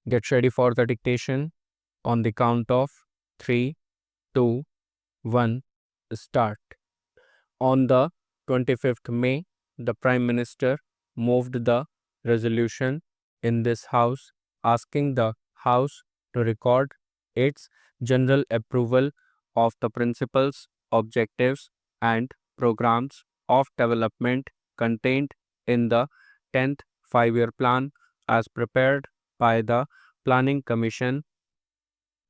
Get ready for the dictation on the count of 3, 2, 1, start. On the 25th May, the Prime Minister moved the resolution in this House asking the House to record its general approval of the principles, objectives, and programs of development contained in the 10th Five-Year Plan as prepared by the Planning Commission.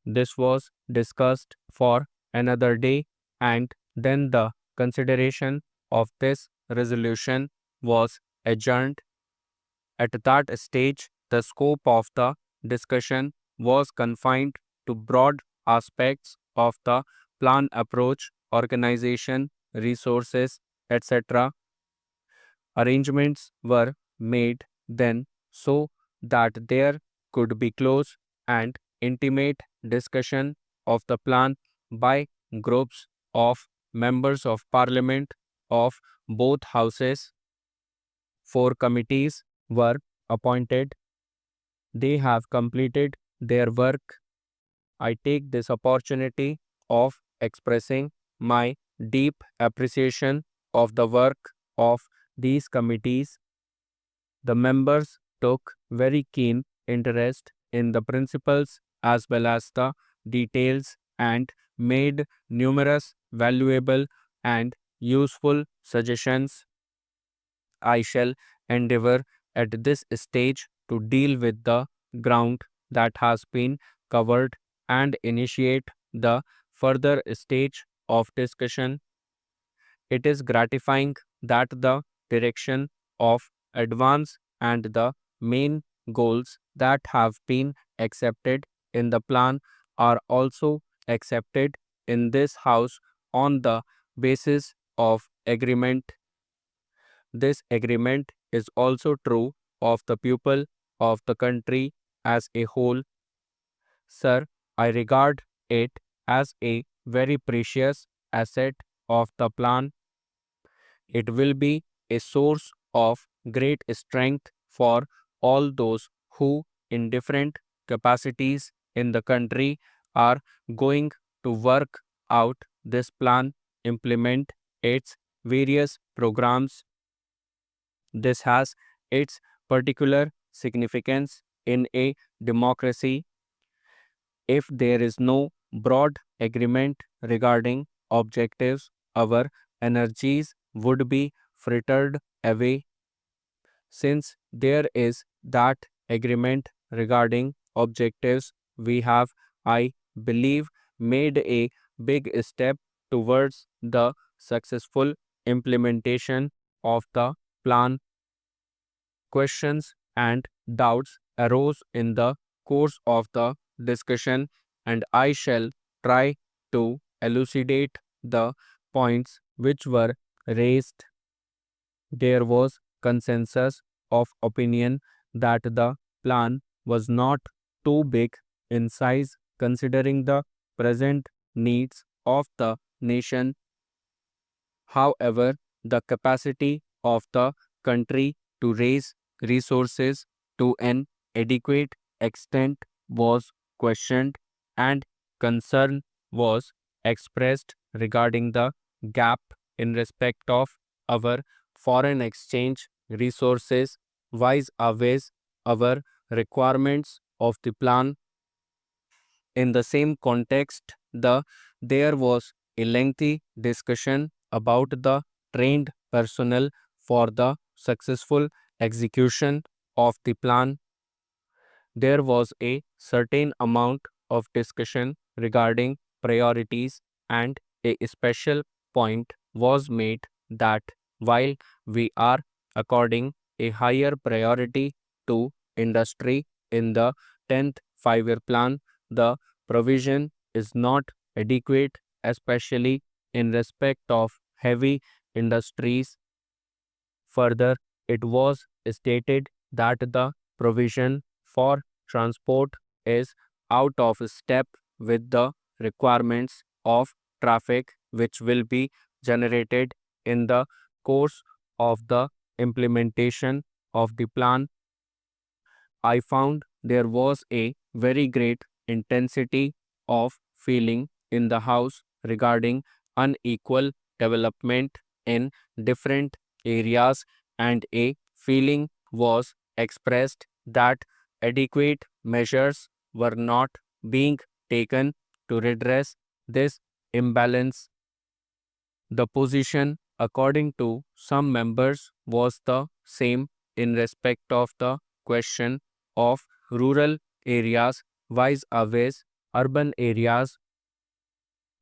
This was discussed for another day, and then the consideration of this resolution was adjourned. At that stage, the scope of the discussion was confined to broad aspects of the plan approach, organization, resources, etc. Arrangements were made then so that there could be close and intimate discussion of the plan by groups of members of parliament of both houses. 4 committees were appointed. They have completed their work. I take this opportunity of expressing my deep appreciation of the work of these committees. The members took very keen interest in the principles as well as the details and made numerous valuable and useful suggestions. I shall endeavor at this stage to deal with the ground that has been covered and initiate the further stage of discussion. It is gratifying that the direction of advance and the main goals that have been accepted in the plan are also accepted in this House on the basis of agreement. This agreement is also true of the people of the country as a whole. Sir, I regard it as a very precious asset of the plan. It will be a source of great strength for all those who, in different capacities in the country, are going to work out this plan, implement its various programs. This has its particular significance in a democracy. If there is no broad agreement regarding objectives, our energies would be frittered away. Since there is that agreement regarding objectives, we have, I believe, made a big step towards the successful implementation of the plan. Questions and doubts arose in the course of the discussion, and I shall try to elucidate the points which were raised. There was consensus of opinion that the plan was not too big in size considering the present needs of the nation. However, the capacity of the country to raise resources to an adequate extent was questioned, and concern was expressed regarding the gap in respect of our foreign exchange resources vis-a-vis our requirements of the plan. In the same context, there was a lengthy discussion about the trained personnel for the successful execution of the plan. There was a certain amount of discussion regarding priorities, and a special point was made that while we are according a higher priority to industry in the 10th Five-Year Plan, the provision is not adequate, especially in respect of heavy industries. Further, it was stated that the provision for transport is out of step with the requirements of traffic, which will be generated in the course of the implementation of the plan. I found there was a very great intensity of feeling in the house regarding unequal development in different areas, and a feeling was expressed that adequate measures were not being taken to redress this imbalance. The position, according to some members, was the same in respect of the question of rural areas vis-a-vis urban areas.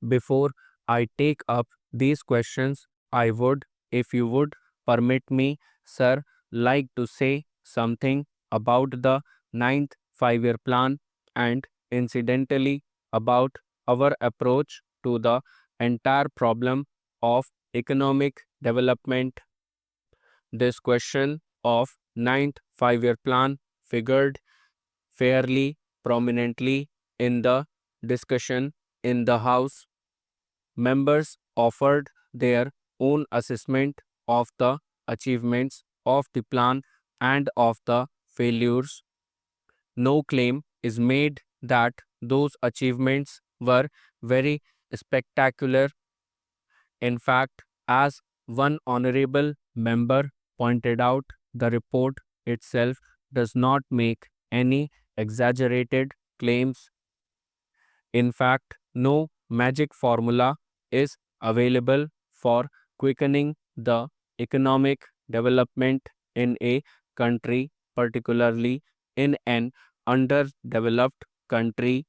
Before I take up these questions, I would, if you would permit me, sir, like to say something about the ninth 5 year plan and incidentally about our approach to the entire problem of economic development. This question of ninth 5 year plan figured fairly prominently in the discussion in the House. Members offered their own assessment of the achievements of the plan and of the failures. No claim is made that those achievements were very spectacular. In fact, as one honorable member pointed out, the report itself does not make any exaggerated claims. In fact, no magic formula is available for quickening the economic development in a country, particularly in an underdeveloped country.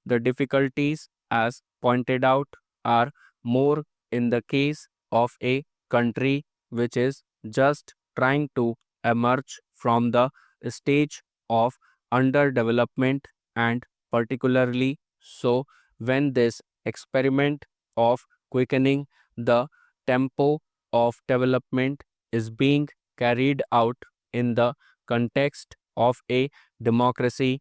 The difficulties, as pointed out, are more in the case of a country which is just trying to emerge from the stage of underdevelopment, and particularly so when this experiment of quickening the tempo of development is being carried out in the context of a democracy.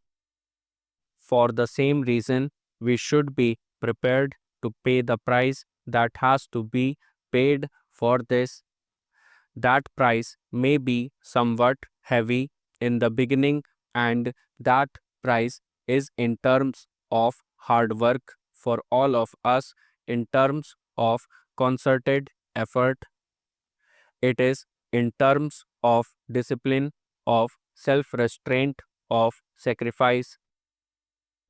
For the same reason, we should be prepared to pay the price that has to be paid for this. That price may be somewhat heavy in the beginning, and that price is in terms of hard work for all of us, in terms of concerted effort. It is in terms of discipline, of self restraint, of sacrifice.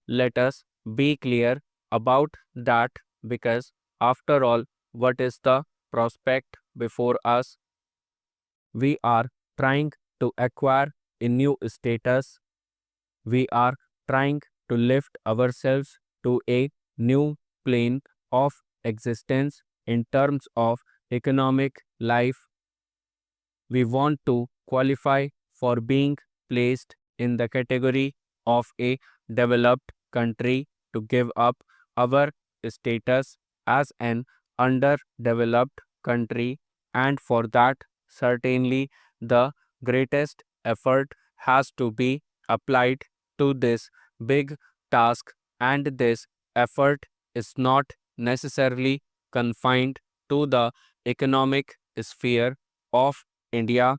Let us be clear about that, because, after all, what is the prospect before us? We are trying to acquire a new status. We are trying to lift ourselves to a new plane of existence in terms of economic life. We want to qualify for being placed in the category of a developed country, to give up our status as an underdeveloped country, and for that, certainly the greatest effort has to be applied to this big task, and this effort is not necessarily confined to the economic sphere of India.